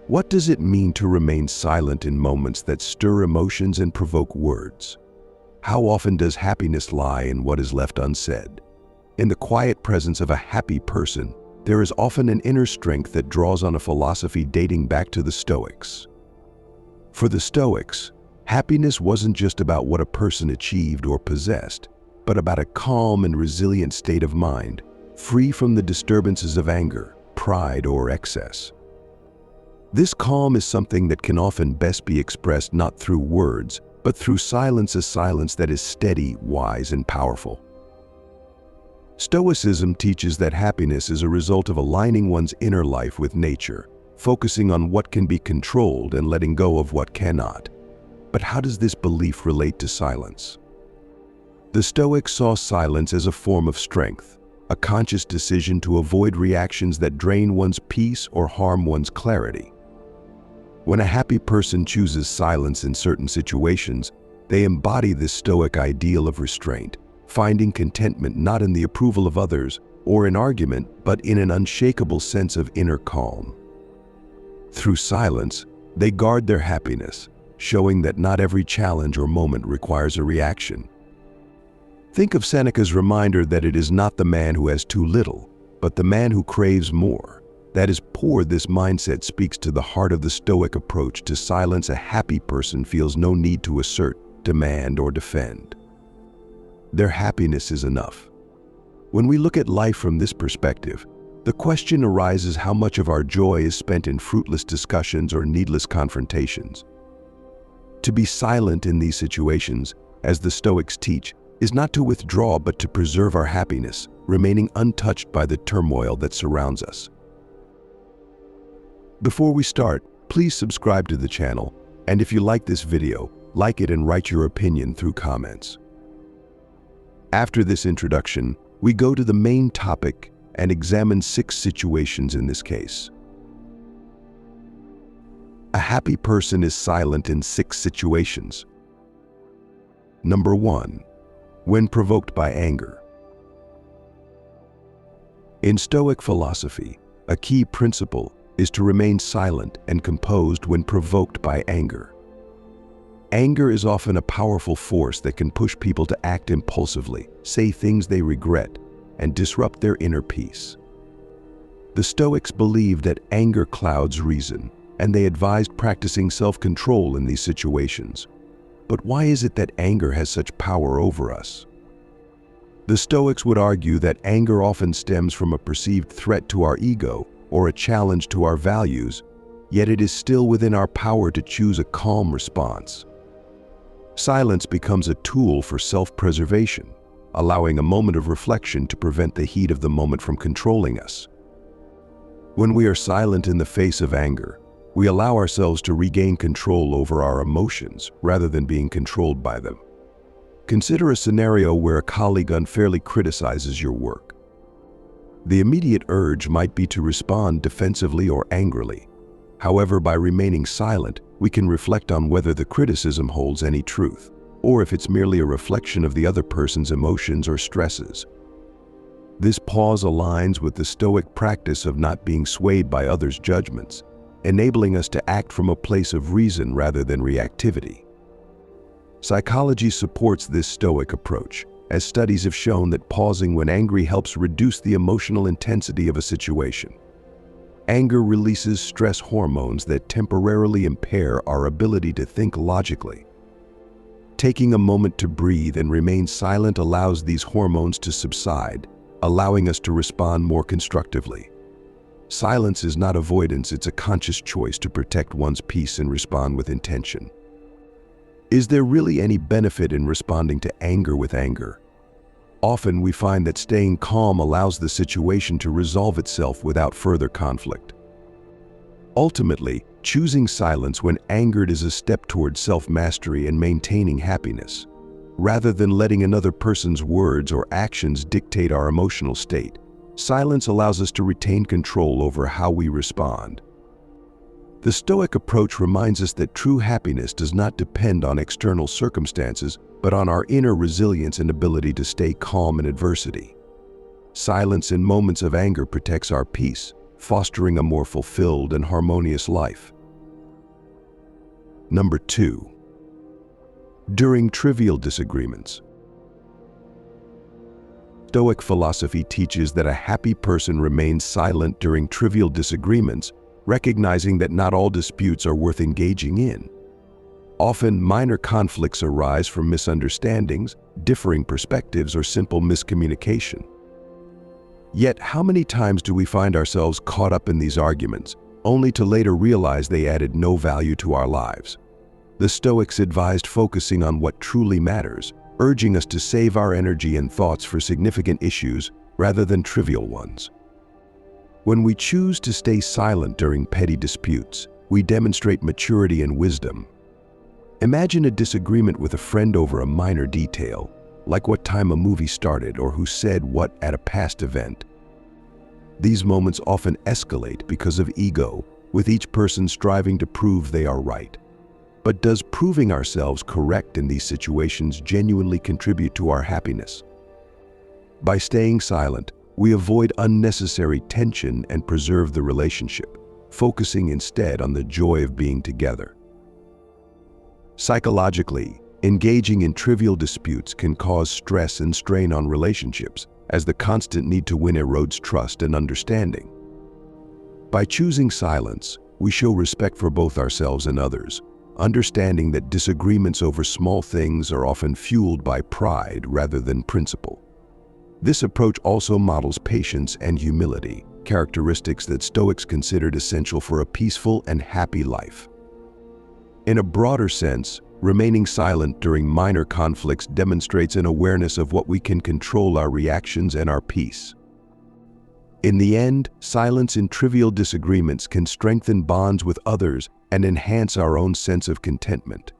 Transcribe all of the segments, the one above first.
What does it mean to remain silent in moments that stir emotions and provoke words? How often does happiness lie in what is left unsaid? In the quiet presence of a happy person, there is often an inner strength that draws on a philosophy dating back to the Stoics. For the Stoics, happiness wasn't just about what a person achieved or possessed, but about a calm and resilient state of mind, free from the disturbances of anger, pride, or excess. This calm is something that can often best be expressed not through words, but through silence, a silence that is steady, wise, and powerful. Stoicism teaches that happiness is a result of aligning one's inner life with nature, focusing on what can be controlled and letting go of what cannot. But how does this belief relate to silence? The Stoics saw silence as a form of strength, a conscious decision to avoid reactions that drain one's peace or harm one's clarity. When a happy person chooses silence in certain situations, they embody this Stoic ideal of restraint, finding contentment not in the approval of others or in argument, but in an unshakable sense of inner calm. Through silence, they guard their happiness, showing that not every challenge or moment requires a reaction. Think of Seneca's reminder that it is not the man who has too little, but the man who craves more, that is poor. This mindset speaks to the heart of the Stoic approach to silence. A happy person feels no need to assert, demand, or defend. Their happiness is enough. When we look at life from this perspective, the question arises how much of our joy is spent in fruitless discussions or needless confrontations. To be silent in these situations, as the Stoics teach, is not to withdraw but to preserve our happiness, remaining untouched by the turmoil that surrounds us. Before we start, please subscribe to the channel, and if you like this video, like it and write your opinion through comments. After this introduction, we go to the main topic and examine 6 situations in this case. A happy person is silent in 6 situations. Number 1. When provoked by anger. In Stoic philosophy, a key principle is to remain silent and composed when provoked by anger. Anger is often a powerful force that can push people to act impulsively, say things they regret, and disrupt their inner peace. The Stoics believed that anger clouds reason, and they advised practicing self-control in these situations. But why is it that anger has such power over us? The Stoics would argue that anger often stems from a perceived threat to our ego or a challenge to our values, yet it is still within our power to choose a calm response. Silence becomes a tool for self-preservation, allowing a moment of reflection to prevent the heat of the moment from controlling us. When we are silent in the face of anger, we allow ourselves to regain control over our emotions rather than being controlled by them. Consider a scenario where a colleague unfairly criticizes your work. The immediate urge might be to respond defensively or angrily. However, by remaining silent, we can reflect on whether the criticism holds any truth, or if it's merely a reflection of the other person's emotions or stresses. This pause aligns with the Stoic practice of not being swayed by others' judgments, enabling us to act from a place of reason rather than reactivity. Psychology supports this Stoic approach, as studies have shown that pausing when angry helps reduce the emotional intensity of a situation. Anger releases stress hormones that temporarily impair our ability to think logically. Taking a moment to breathe and remain silent allows these hormones to subside, allowing us to respond more constructively. Silence is not avoidance, it's a conscious choice to protect one's peace and respond with intention. Is there really any benefit in responding to anger with anger? Often we find that staying calm allows the situation to resolve itself without further conflict. Ultimately, choosing silence when angered is a step towards self-mastery and maintaining happiness. Rather than letting another person's words or actions dictate our emotional state, silence allows us to retain control over how we respond. The Stoic approach reminds us that true happiness does not depend on external circumstances, but on our inner resilience and ability to stay calm in adversity. Silence in moments of anger protects our peace, fostering a more fulfilled and harmonious life. Number 2. During trivial disagreements. Stoic philosophy teaches that a happy person remains silent during trivial disagreements, recognizing that not all disputes are worth engaging in. Often, minor conflicts arise from misunderstandings, differing perspectives, or simple miscommunication. Yet, how many times do we find ourselves caught up in these arguments, only to later realize they added no value to our lives? The Stoics advised focusing on what truly matters, urging us to save our energy and thoughts for significant issues rather than trivial ones. When we choose to stay silent during petty disputes, we demonstrate maturity and wisdom. Imagine a disagreement with a friend over a minor detail, like what time a movie started or who said what at a past event. These moments often escalate because of ego, with each person striving to prove they are right. But does proving ourselves correct in these situations genuinely contribute to our happiness? By staying silent, we avoid unnecessary tension and preserve the relationship, focusing instead on the joy of being together. Psychologically, engaging in trivial disputes can cause stress and strain on relationships, as the constant need to win erodes trust and understanding. By choosing silence, we show respect for both ourselves and others, understanding that disagreements over small things are often fueled by pride rather than principle. This approach also models patience and humility, characteristics that Stoics considered essential for a peaceful and happy life. In a broader sense, remaining silent during minor conflicts demonstrates an awareness of what we can control our reactions and our peace. In the end, silence in trivial disagreements can strengthen bonds with others and enhance our own sense of contentment.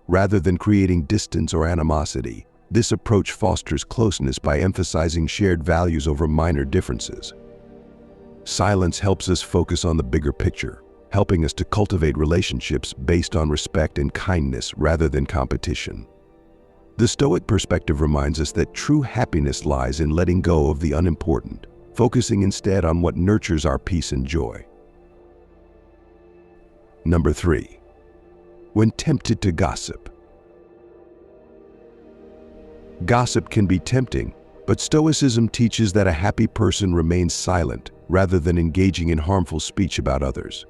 Rather than creating distance or animosity, this approach fosters closeness by emphasizing shared values over minor differences. Silence helps us focus on the bigger picture, helping us to cultivate relationships based on respect and kindness rather than competition. The Stoic perspective reminds us that true happiness lies in letting go of the unimportant, focusing instead on what nurtures our peace and joy. Number 3. When tempted to gossip. Gossip can be tempting, but Stoicism teaches that a happy person remains silent rather than engaging in harmful speech about others.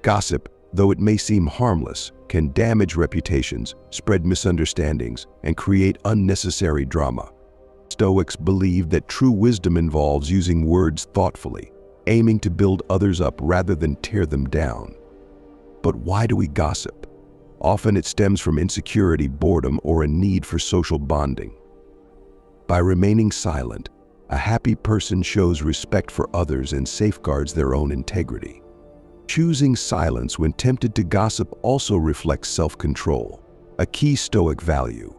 Gossip, though it may seem harmless, can damage reputations, spread misunderstandings, and create unnecessary drama. Stoics believe that true wisdom involves using words thoughtfully, aiming to build others up rather than tear them down. But why do we gossip? Often it stems from insecurity, boredom, or a need for social bonding. By remaining silent, a happy person shows respect for others and safeguards their own integrity. Choosing silence when tempted to gossip also reflects self-control, a key Stoic value.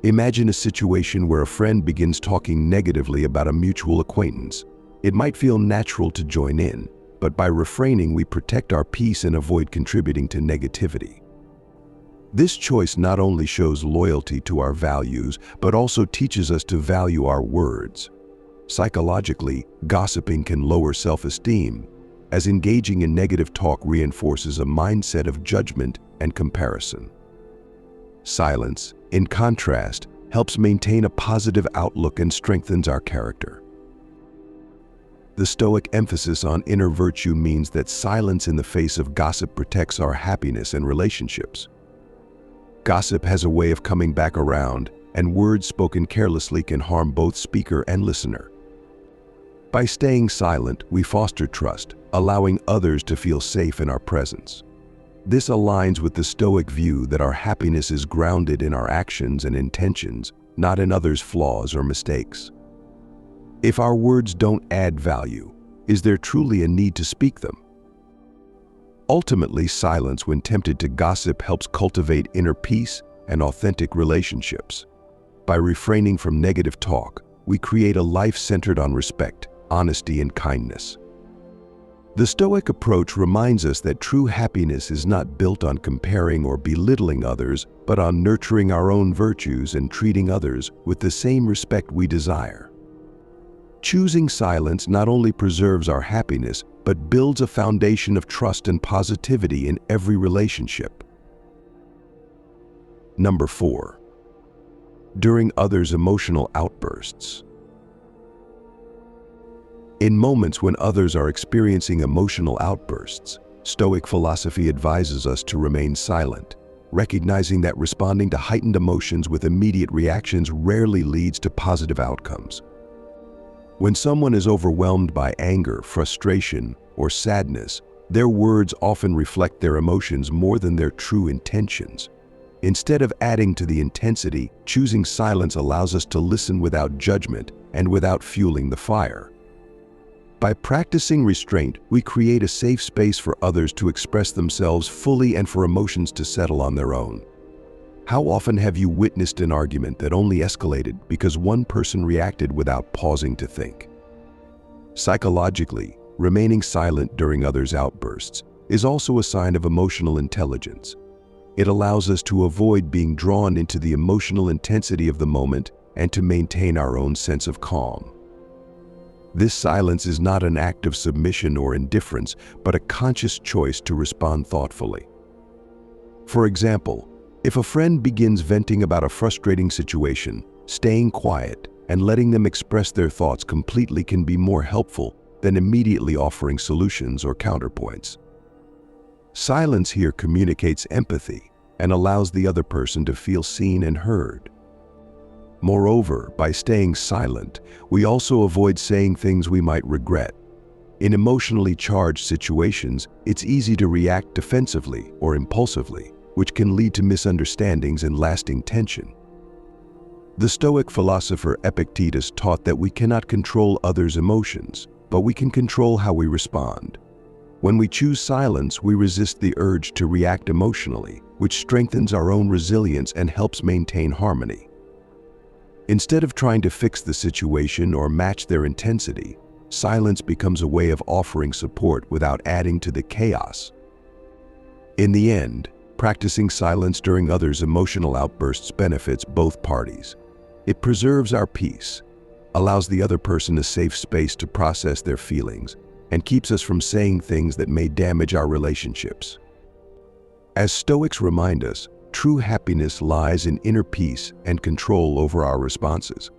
Imagine a situation where a friend begins talking negatively about a mutual acquaintance. It might feel natural to join in, but by refraining, we protect our peace and avoid contributing to negativity. This choice not only shows loyalty to our values, but also teaches us to value our words. Psychologically, gossiping can lower self-esteem, as engaging in negative talk reinforces a mindset of judgment and comparison. Silence, in contrast, helps maintain a positive outlook and strengthens our character. The Stoic emphasis on inner virtue means that silence in the face of gossip protects our happiness and relationships. Gossip has a way of coming back around, and words spoken carelessly can harm both speaker and listener. By staying silent, we foster trust, allowing others to feel safe in our presence. This aligns with the Stoic view that our happiness is grounded in our actions and intentions, not in others' flaws or mistakes. If our words don't add value, is there truly a need to speak them? Ultimately, silence when tempted to gossip helps cultivate inner peace and authentic relationships. By refraining from negative talk, we create a life centered on respect, honesty, and kindness. The Stoic approach reminds us that true happiness is not built on comparing or belittling others, but on nurturing our own virtues and treating others with the same respect we desire. Choosing silence not only preserves our happiness, but builds a foundation of trust and positivity in every relationship. Number 4. During others' emotional outbursts. In moments when others are experiencing emotional outbursts, Stoic philosophy advises us to remain silent, recognizing that responding to heightened emotions with immediate reactions rarely leads to positive outcomes. When someone is overwhelmed by anger, frustration, or sadness, their words often reflect their emotions more than their true intentions. Instead of adding to the intensity, choosing silence allows us to listen without judgment and without fueling the fire. By practicing restraint, we create a safe space for others to express themselves fully and for emotions to settle on their own. How often have you witnessed an argument that only escalated because one person reacted without pausing to think? Psychologically, remaining silent during others' outbursts is also a sign of emotional intelligence. It allows us to avoid being drawn into the emotional intensity of the moment and to maintain our own sense of calm. This silence is not an act of submission or indifference, but a conscious choice to respond thoughtfully. For example, if a friend begins venting about a frustrating situation, staying quiet and letting them express their thoughts completely can be more helpful than immediately offering solutions or counterpoints. Silence here communicates empathy and allows the other person to feel seen and heard. Moreover, by staying silent, we also avoid saying things we might regret. In emotionally charged situations, it's easy to react defensively or impulsively, which can lead to misunderstandings and lasting tension. The Stoic philosopher Epictetus taught that we cannot control others' emotions, but we can control how we respond. When we choose silence, we resist the urge to react emotionally, which strengthens our own resilience and helps maintain harmony. Instead of trying to fix the situation or match their intensity, silence becomes a way of offering support without adding to the chaos. In the end, practicing silence during others' emotional outbursts benefits both parties. It preserves our peace, allows the other person a safe space to process their feelings, and keeps us from saying things that may damage our relationships. As Stoics remind us, true happiness lies in inner peace and control over our responses.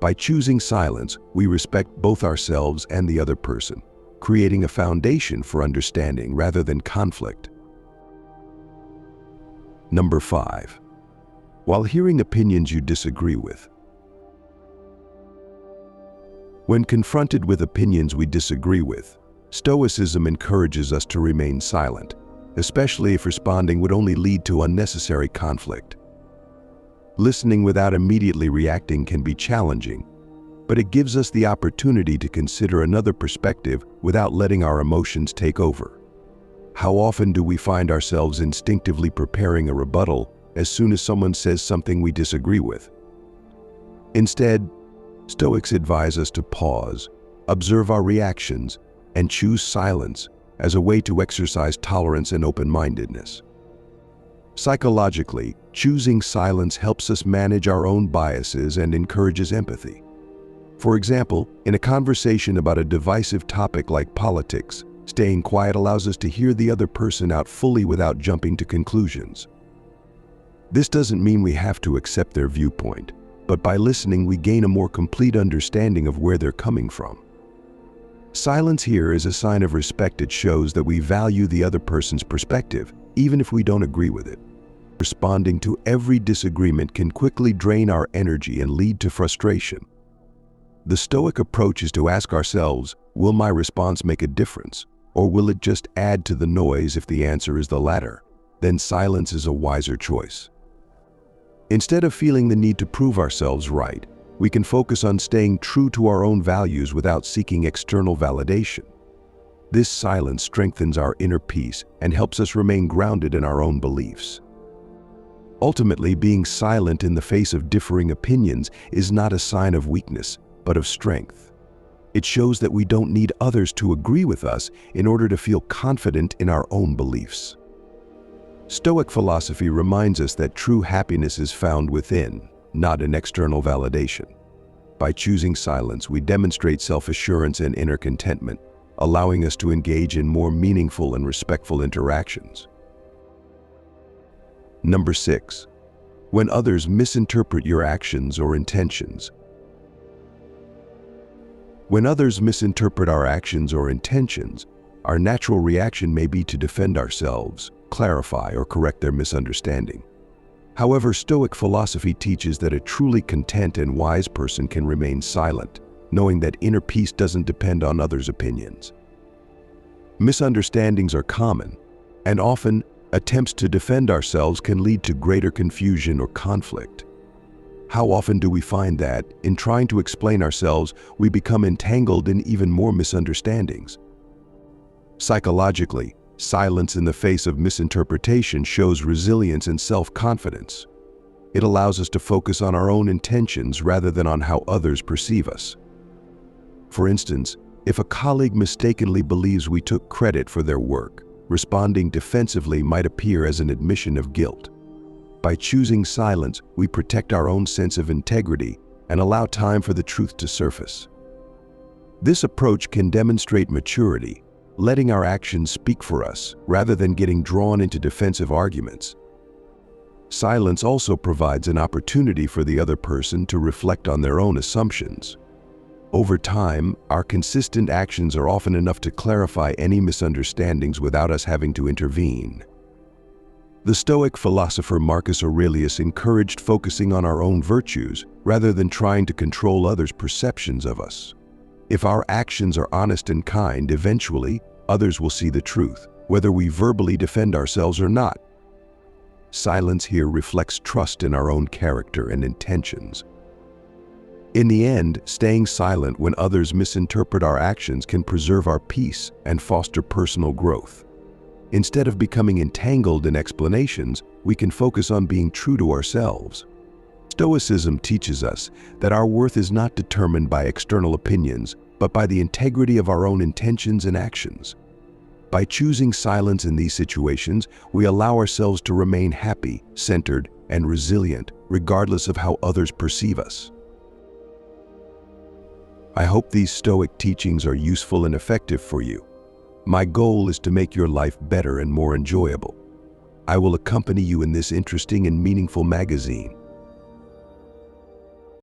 By choosing silence, we respect both ourselves and the other person, creating a foundation for understanding rather than conflict. Number 5. While hearing opinions you disagree with. When confronted with opinions we disagree with, Stoicism encourages us to remain silent, especially if responding would only lead to unnecessary conflict. Listening without immediately reacting can be challenging, but it gives us the opportunity to consider another perspective without letting our emotions take over. How often do we find ourselves instinctively preparing a rebuttal as soon as someone says something we disagree with? Instead, Stoics advise us to pause, observe our reactions, and choose silence as a way to exercise tolerance and open-mindedness. Psychologically, choosing silence helps us manage our own biases and encourages empathy. For example, in a conversation about a divisive topic like politics, staying quiet allows us to hear the other person out fully without jumping to conclusions. This doesn't mean we have to accept their viewpoint, but by listening we gain a more complete understanding of where they're coming from. Silence here is a sign of respect. It shows that we value the other person's perspective, even if we don't agree with it. Responding to every disagreement can quickly drain our energy and lead to frustration. The Stoic approach is to ask ourselves, will my response make a difference, or will it just add to the noise? If the answer is the latter, then silence is a wiser choice. Instead of feeling the need to prove ourselves right, we can focus on staying true to our own values without seeking external validation. This silence strengthens our inner peace and helps us remain grounded in our own beliefs. Ultimately, being silent in the face of differing opinions is not a sign of weakness, but of strength. It shows that we don't need others to agree with us in order to feel confident in our own beliefs. Stoic philosophy reminds us that true happiness is found within, not in external validation. By choosing silence, we demonstrate self-assurance and inner contentment, allowing us to engage in more meaningful and respectful interactions. Number 6. when others misinterpret your actions or intentions. When others misinterpret our actions or intentions, our natural reaction may be to defend ourselves, clarify, or correct their misunderstanding. However, Stoic philosophy teaches that a truly content and wise person can remain silent, knowing that inner peace doesn't depend on others' opinions. Misunderstandings are common, and often attempts to defend ourselves can lead to greater confusion or conflict. How often do we find that, in trying to explain ourselves, we become entangled in even more misunderstandings? Psychologically, silence in the face of misinterpretation shows resilience and self-confidence. It allows us to focus on our own intentions rather than on how others perceive us. For instance, if a colleague mistakenly believes we took credit for their work, responding defensively might appear as an admission of guilt. By choosing silence, we protect our own sense of integrity and allow time for the truth to surface. This approach can demonstrate maturity, letting our actions speak for us rather than getting drawn into defensive arguments. Silence also provides an opportunity for the other person to reflect on their own assumptions. Over time, our consistent actions are often enough to clarify any misunderstandings without us having to intervene. The Stoic philosopher Marcus Aurelius encouraged focusing on our own virtues rather than trying to control others' perceptions of us. If our actions are honest and kind, eventually, others will see the truth, whether we verbally defend ourselves or not. Silence here reflects trust in our own character and intentions. In the end, staying silent when others misinterpret our actions can preserve our peace and foster personal growth. Instead of becoming entangled in explanations, we can focus on being true to ourselves. Stoicism teaches us that our worth is not determined by external opinions, but by the integrity of our own intentions and actions. By choosing silence in these situations, we allow ourselves to remain happy, centered, and resilient, regardless of how others perceive us. I hope these Stoic teachings are useful and effective for you. My goal is to make your life better and more enjoyable. I will accompany you in this interesting and meaningful magazine.